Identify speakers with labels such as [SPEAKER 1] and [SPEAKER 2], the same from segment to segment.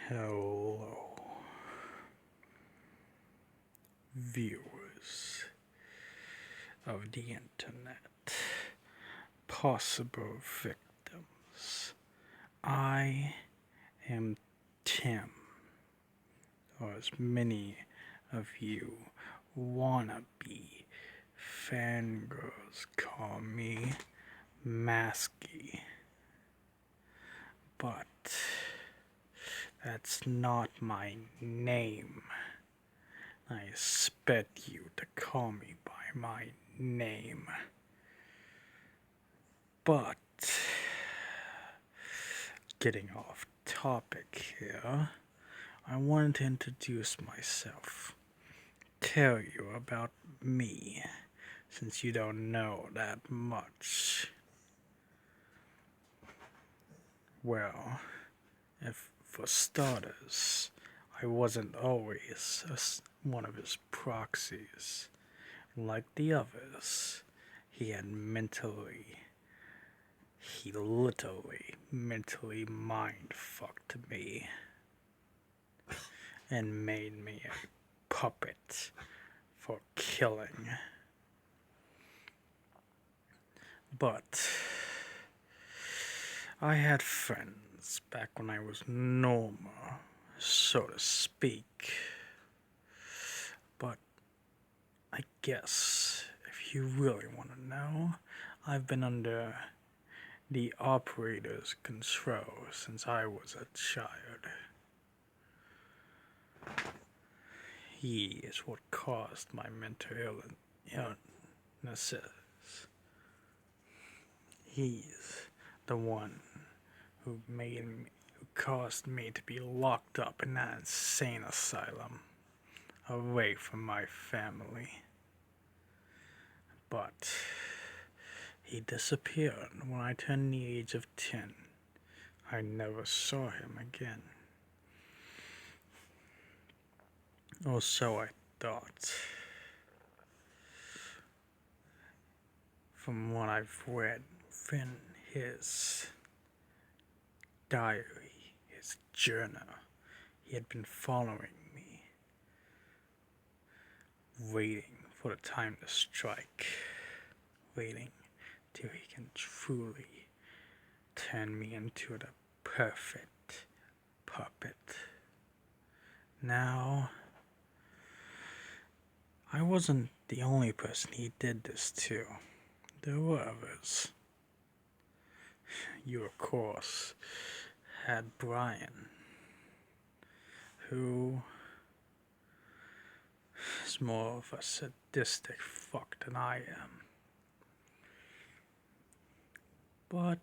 [SPEAKER 1] Hello, viewers of the internet, possible victims. I am Tim, or as many of you wannabe fangirls call me, Masky. But that's not my name. I expect you to call me by my name. But, getting off topic here, I wanted to introduce myself. Tell you about me, since you don't know that much. Well, if for starters, I wasn't always one of his proxies. Like the others, he literally mentally mind fucked me and made me a puppet for killing. But I had friends back when I was normal, so to speak. But I guess if you really want to know, I've been under the operator's control since I was a child. He is what caused my mental illnesses. He's the one who caused me to be locked up in that insane asylum, away from my family. But he disappeared when I turned the age of 10. I never saw him again. Or so I thought. From what I've read in his diary, his journal, he had been following me, waiting for the time to strike, waiting till he can truly turn me into the perfect puppet. Now, I wasn't the only person he did this to. There were others. You, of course, had Brian, who is more of a sadistic fuck than I am. But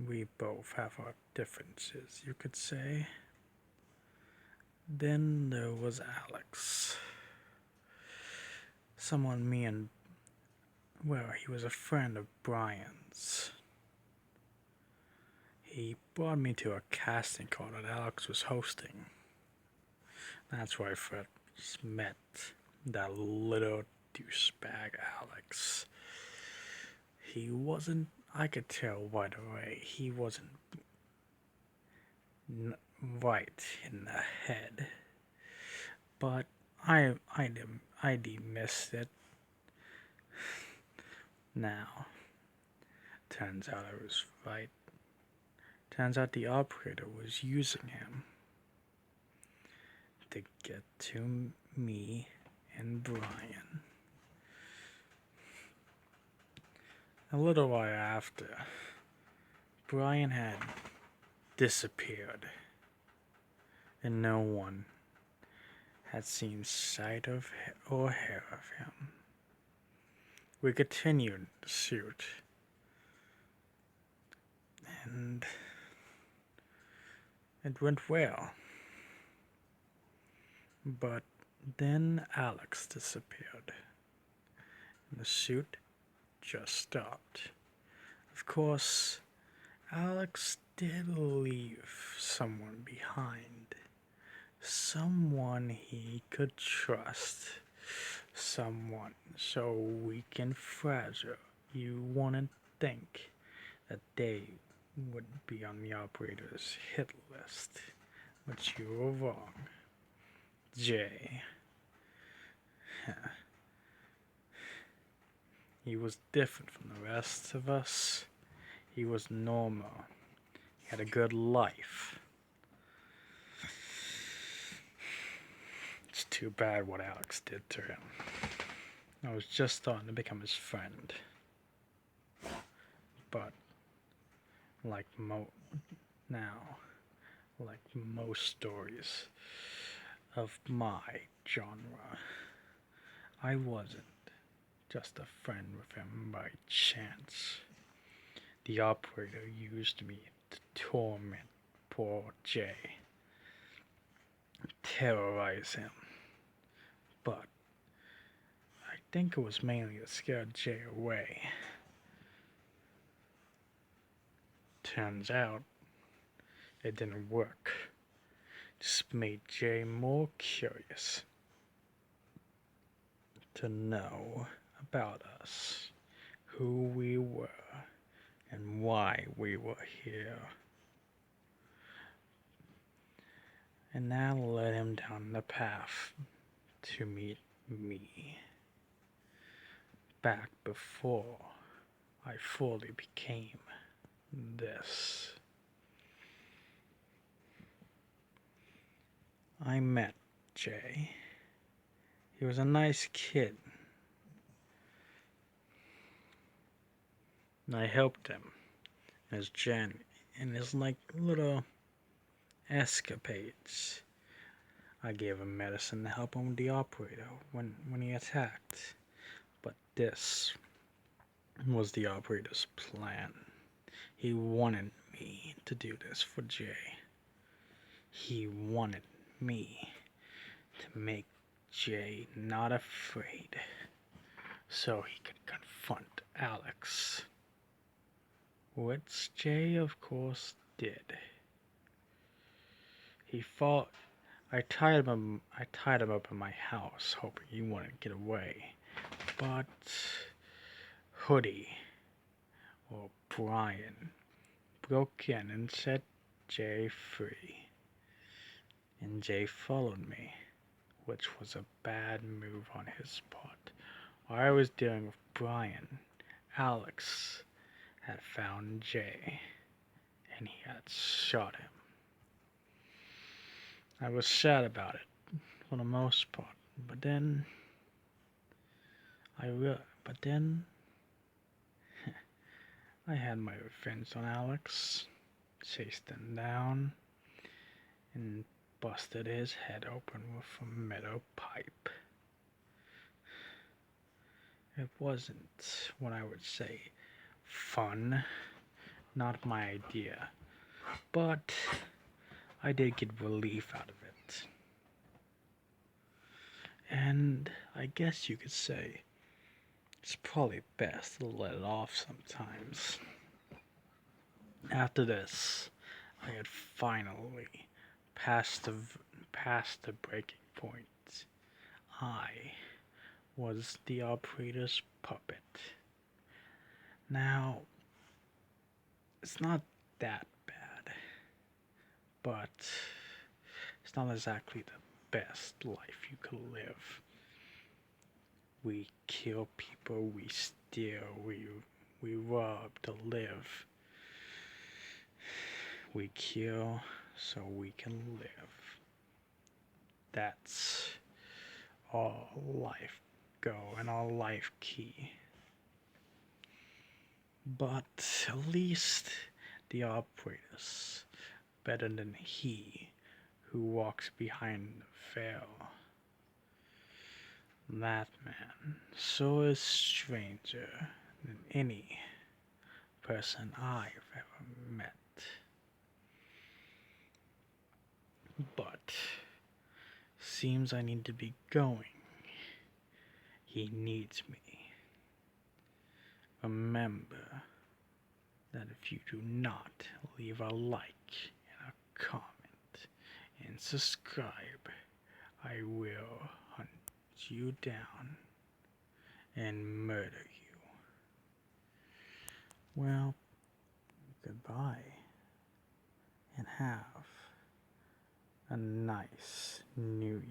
[SPEAKER 1] we both have our differences, you could say. Then there was Alex. He was a friend of Brian's. He brought me to a casting call that Alex was hosting. That's where I first met that little douchebag Alex. I could tell right away, he wasn't right in the head. But I missed it. Now, turns out I was right. Turns out the operator was using him to get to me and Brian. A little while after, Brian had disappeared, and no one had seen sight of or hair of him. We continued the suit, and it went well. But then Alex disappeared, and the suit just stopped. Of course, Alex did leave someone behind. Someone he could trust. Someone so weak and fragile you wouldn't think that they would be on the operator's hit list. But you were wrong, Jay. He was different from the rest of us. He was normal. He had a good life. It's too bad what Alex did to him. I was just starting to become his friend. But like like most stories of my genre, I wasn't just a friend with him by chance. The operator used me to torment poor Jay, terrorize him. But I think it was mainly to scare Jay away. Turns out it didn't work. Just made Jay more curious to know about us, who we were, and why we were here. And that led him down the path to meet me. Back before I fully became this. I met Jay. He was a nice kid. And I helped him in his journey, in his little escapades. I gave him medicine to help him with the operator when he attacked. But this was the operator's plan. He wanted me to do this for Jay. He wanted me to make Jay not afraid so he could confront Alex. Which Jay, of course, did. He fought. I tied him up in my house, hoping he wouldn't get away. But Hoodie, or Brian, broke in and set Jay free. And Jay followed me, which was a bad move on his part. While I was dealing with Brian, Alex had found Jay, and he had shot him. I was sad about it, for the most part, but then I had my revenge on Alex, chased him down, and busted his head open with a metal pipe. It wasn't what I would say fun, not my idea, but I did get relief out of it. And I guess you could say it's probably best to let it off sometimes. After this, I had finally passed the breaking point. I was the operator's puppet. Now, it's not that bad, but it's not exactly the best life you could live. We kill people, we steal, we rob to live. We kill so we can live. That's all life go and all life key. But at least the operator's better than he who walks behind the veil. That man so is stranger than any person I've ever met. But seems I need to be going. He needs me. Remember that if you do not leave a like and a comment and subscribe, I will hunt you down and murder you. Well, goodbye, and have a nice new